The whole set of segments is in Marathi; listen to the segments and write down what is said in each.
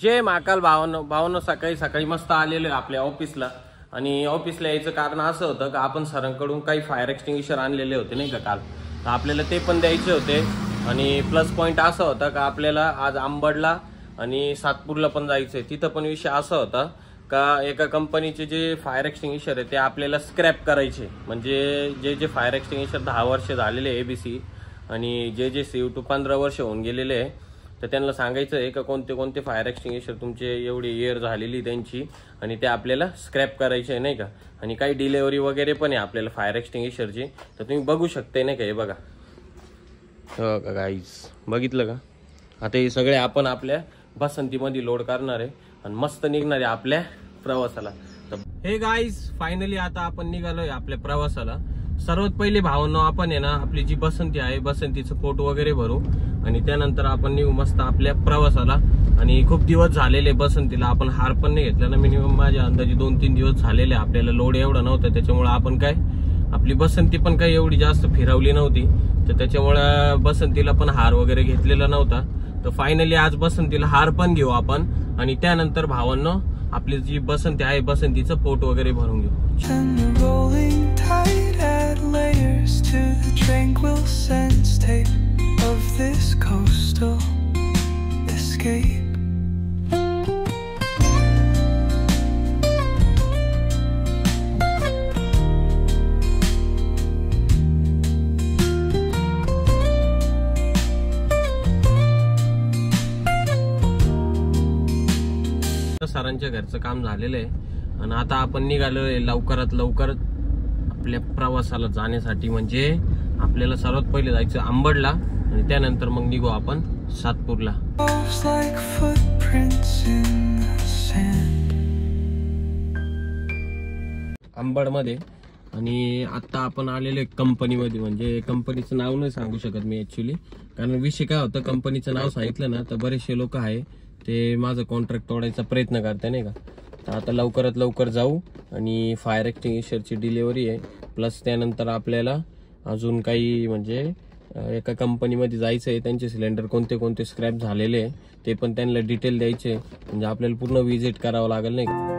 जय महाकाल भावांनो सकाळी सकाळी मस्त आलेलो आहे आपल्या ऑफिसला। आणि ऑफिसला यायचं कारण असं होतं की आपण सरांकडून काही फायर एक्सटिंग्विशर आणलेले होते नाही का काल, तर आपल्याला ते पण द्यायचे होते। आणि प्लस पॉइंट असा होता का आपल्याला आज अंबडला आणि सातपूरला पण जायचंय। तिथं पण विषय असा होता का एका कंपनीचे जे फायर एक्सटिंग्विशर आहे ते आपल्याला स्क्रॅप करायचे, म्हणजे जे फायर एक्सटिंग्विशर 10 वर्ष झालेले एबीसी आणि जे CO2 15 वर्ष होऊन गेलेले आहे, तर त्यांना सांगायचं आहे का कोणते कोणते फायर एक्सटिंग्विशर तुमचे एवढी इयर झालेली त्यांची आणि ते आपल्याला स्क्रॅप करायचे नाही का। आणि काही डिलिव्हरी वगैरे पण आहे आपल्याला फायर एक्सटिंग्विशरची, तर तुम्ही बघू शकताय नाही का। हे बघा हो का गाईज, बघितलं का। आता हे सगळे आपण आपल्या बसंतीमध्ये लोड करणार आहे आणि मस्त निघणार आहे आपल्या प्रवासाला। तर हे गाईज फायनली आता आपण निघालोय आपल्या प्रवासाला। सर्वात पहिले भावांनो आपण आहे ना आपली जी बसंती आहे बसंतीचं पोट वगैरे भरू आणि त्यानंतर आपण निघू मस्त आपल्या प्रवासाला। आणि खूप दिवस झालेले बसंतीला आपण हार पण नाही घेतला ना, मिनिमम माझ्या अंदाजे 2-3 दिवस झालेले। आपल्याला लोड एवढा नव्हता त्याच्यामुळे आपण काय आपली बसंती पण काही एवढी जास्त फिरवली नव्हती, तर त्याच्यामुळे बसंतीला पण हार वगैरे घेतलेला नव्हता। तर फायनली आज बसंतीला हार पण घेऊ आपण आणि त्यानंतर भावांनो आपली जी बसंती आहे बसंतीचं पोट वगैरे भरून घेऊ। Layers to the tranquil sense tape of this coastal escape. सरांच्या घरचं काम झालेलं आहे आणि आता आपण निघालोय लवकरात लवकर आपल्या प्रवासाला जाण्यासाठी। म्हणजे आपल्याला सर्वात पहिले जायचं अंबडला आणि त्यानंतर मग निघू आपण सातपूरला। अंबडमध्ये आणि आता आपण आलेले कंपनीमध्ये, म्हणजे कंपनीचं नाव नाही सांगू शकत मी ऍक्च्युली, कारण विषय काय होतं कंपनीचं नाव सांगितलं ना तर बरेचसे लोक आहे ते माझं कॉन्ट्रॅक्ट तोडायचा प्रयत्न करते नाही का। तर आता लवकरात लवकर जाऊ आणि फायर एक्सटिंग्विशरची डिलिव्हरी आहे, प्लस त्यानंतर आपल्याला अजून काही म्हणजे एका कंपनीमध्ये जायचं आहे, त्यांचे सिलेंडर कोणते कोणते स्क्रॅप झालेले आहे ते पण त्यांना डिटेल द्यायचे, म्हणजे आपल्याला पूर्ण व्हिजिट करावं लागेल नाही का।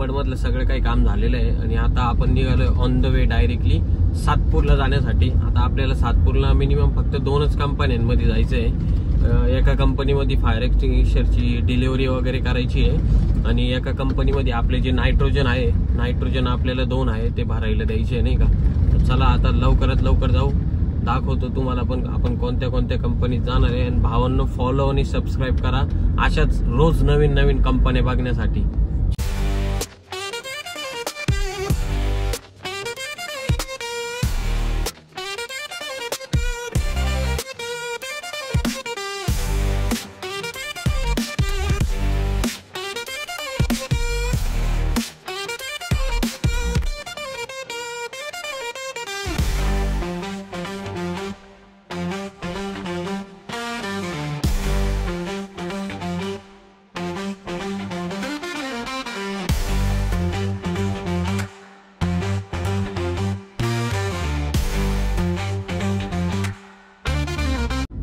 मधलं सगळं काही काम झालेलं आहे आणि आता आपण निघालोय ऑन द वे डायरेक्टली सातपूरला जाण्यासाठी। आता आपल्याला सातपूरला मिनिमम फक्त 2च कंपन्यांमध्ये जायचं आहे। एका कंपनीमध्ये फायर एक्सटिंग्विशरची डिलिव्हरी वगैरे करायची आहे आणि एका कंपनीमध्ये आपले जे नायट्रोजन आपल्याला 2 आहे ते भरायला द्यायचे नाही का। तर चला आता लवकरात लवकर जाऊ, दाखवतो तुम्हाला पण आपण कोणत्या कोणत्या कंपनीत जाणार आहे। आणि भावांनो फॉलो आणि सबस्क्राईब करा अशाच रोज नवीन नवीन कंपन्या बघण्यासाठी।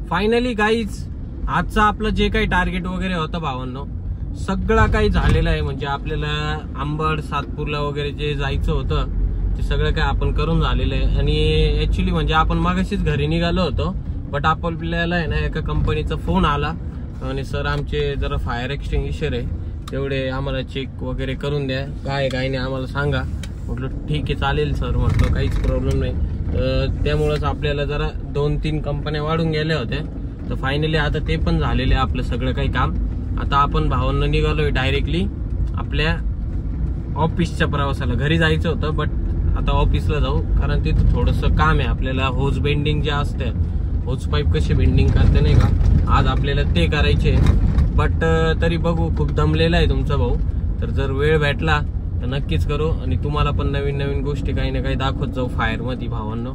फायनली गाईज आजचं आपलं जे काही टार्गेट वगैरे होतं भावांनो सगळं काही झालेलं आहे। म्हणजे आपल्याला अंबड सातपूरला वगैरे जे जायचं होतं ते सगळं काही आपण करून झालेलं आहे। आणि ऍक्च्युली म्हणजे आपण मगाशीच घरी निघालो होतो, बट आपल्याला आहे ना एका कंपनीचा फोन आला आणि सर आमचे जरा फायर एक्सटिंग्विशर आहे तेवढे आम्हाला चेक वगैरे करून द्या, काय काय नाही आम्हाला सांगा। म्हटलं ठीक आहे चालेल सर, म्हटलं काहीच प्रॉब्लेम नाही। त्यामुळेच आपल्याला जरा 2-3 कंपन्या वाढून गेल्या होत्या, तर फायनली आता ते पण झालेले आपलं सगळं काही काम। आता आपण भावांना निघालोय डायरेक्टली आपल्या ऑफिसच्या प्रवासाला। घरी जायचं होतं बट आता ऑफिसला जाऊ, कारण तिथं थोडंसं काम आहे आपल्याला। होज बेंडिंग जे असते, होज पाईप कसे बेंडिंग करते नाही का, आज आपल्याला ते करायचे। बट तरी बघू, खूप दमलेला आहे तुमचा भाऊ, तर जर वेळ भेटला तर नक्कीच करू आणि तुम्हाला पण नवीन नवीन गोष्टी काही ना काही दाखवत जाऊ फायर मध्ये भावांनो।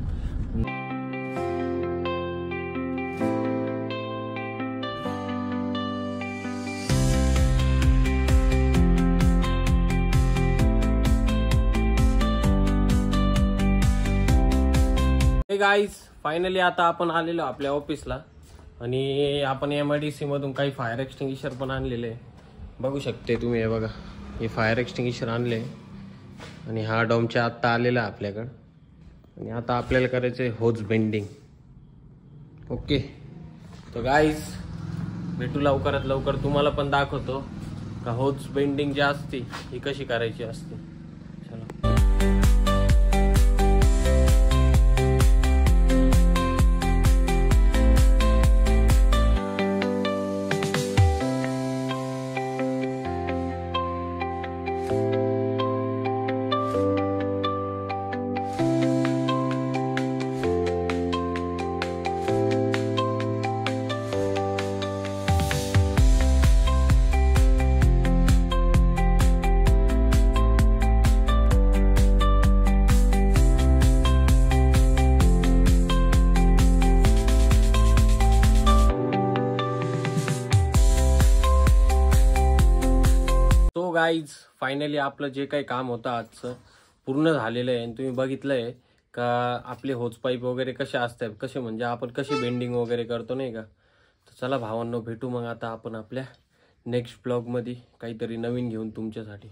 गाईज फायनली आता आपण आलेलो आपल्या ऑफिसला आणि आपण MIDC मधून काही फायर एक्सटिंग्विशर पण आणलेले बघू शकते तुम्ही. हे बघा, हे फायर एक्सटिंग्विशर आणले आणि हा डॉमच्या आत्ता आलेला आपल्याकडं. आणि आता आपल्याला करायचं होज बेंडिंग. ओके, तर गाईज भेटू लवकरात लवकर. तुम्हाला पण दाखवतो का होज बेंडिंग जी असते ही कशी करायची असते. चला. गाईज फायनली आपलं जे काही काम होतं आजचं पूर्ण झालेलं आहे. आणि तुम्ही बघितलंय का आपले होज पाईप वगैरे कसे असतात, कसे म्हणजे आपण कशी बेंडिंग वगैरे करतो नाही का. तर चला भावांनो, भेटू मग आता आपण आपल्या नेक्स्ट ब्लॉगमध्ये काहीतरी नवीन घेऊन तुमच्यासाठी.